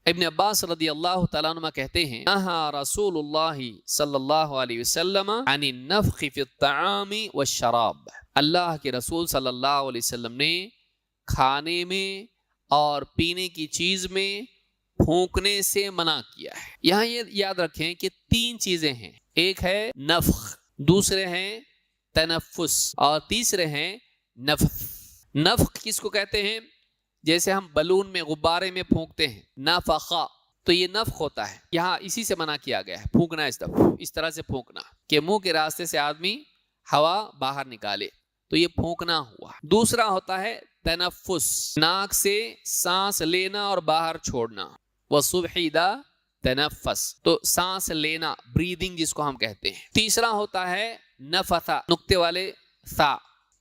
ابن عباس رضی اللہ تعالیٰ عنہ کہتے ہیں نہا رسول اللہ صلی اللہ علیہ وسلم عن النفخ فی الطعام والشراب، اللہ کے رسول صلی اللہ علیہ وسلم نے کھانے میں اور پینے کی چیز میں پھونکنے سے منع کیا ہے۔ یہاں یہ یاد رکھیں کہ تین چیزیں ہیں، ایک ہے نفخ، دوسرے ہیں تنفس، اور تیسرے ہیں نفث۔ نفخ کس کو کہتے ہیں؟ جیسے ہم بلون میں غبارے میں پھونکتے ہیں، نفخا، تو یہ نفخ ہوتا ہے، یہاں اسی سے منع کیا گیا ہے، پھونکنا اس طرح سے پھونکنا کہ منہ کے راستے سے آدمی ہوا باہر نکالے، تو یہ پھونکنا ہوا۔ دوسرا ہوتا ہے تنفس، ناک سے سانس لینا اور باہر چھوڑنا، وَالصُّبْحِ إِذَا تنفس، تو سانس لینا، بریدنگ جس کو ہم کہتے ہیں۔ تیسرا ہوتا ہے نفثا، نقطے والے ثا،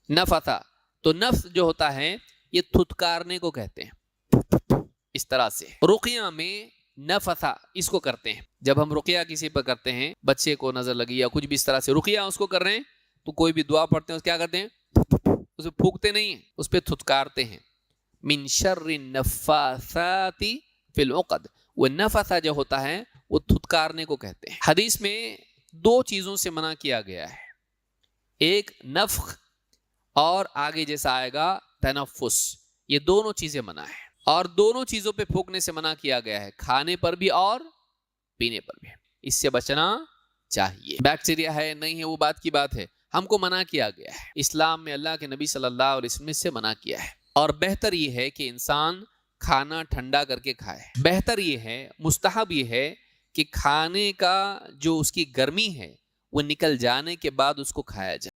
نفثا، تو نفث جو ہوتا ہے یہ تھتکارنے کو کہتے ہیں، اس طرح سے۔ رقیہ میں نفثا اس کو کرتے ہیں، جب ہم رقیہ کسی پر کرتے ہیں، بچے کو نظر لگی یا کچھ بھی اس طرح سے رقیہ اس کو کر رہے ہیں، تو کوئی بھی دعا پڑھتے ہیں اس کیا کرتے ہیں، اسے پھونکتے نہیں ہیں، اس پہ تھتکارتے ہیں۔ من شر النفاثات فی العقد، وہ نفثا جو ہوتا ہے وہ تھتکارنے کو کہتے ہیں۔ حدیث میں دو چیزوں سے منع کیا گیا ہے، ایک نفخ اور آگے جیسا آئے گا تنفس، یہ دونوں چیزیں منع ہیں، اور دونوں چیزوں پہ پھونکنے سے منع کیا گیا ہے، کھانے پر بھی اور پینے پر بھی، اس سے بچنا چاہیے۔ بیکٹیریا ہے نہیں ہے وہ بات کی بات ہے، ہم کو منع کیا گیا ہے، اسلام میں اللہ کے نبی صلی اللہ علیہ وسلم سے منع کیا ہے، اور بہتر یہ ہے کہ انسان کھانا ٹھنڈا کر کے کھائے، بہتر یہ ہے، مستحب یہ ہے کہ کھانے کا جو اس کی گرمی ہے وہ نکل جانے کے بعد اس کو کھایا جائے۔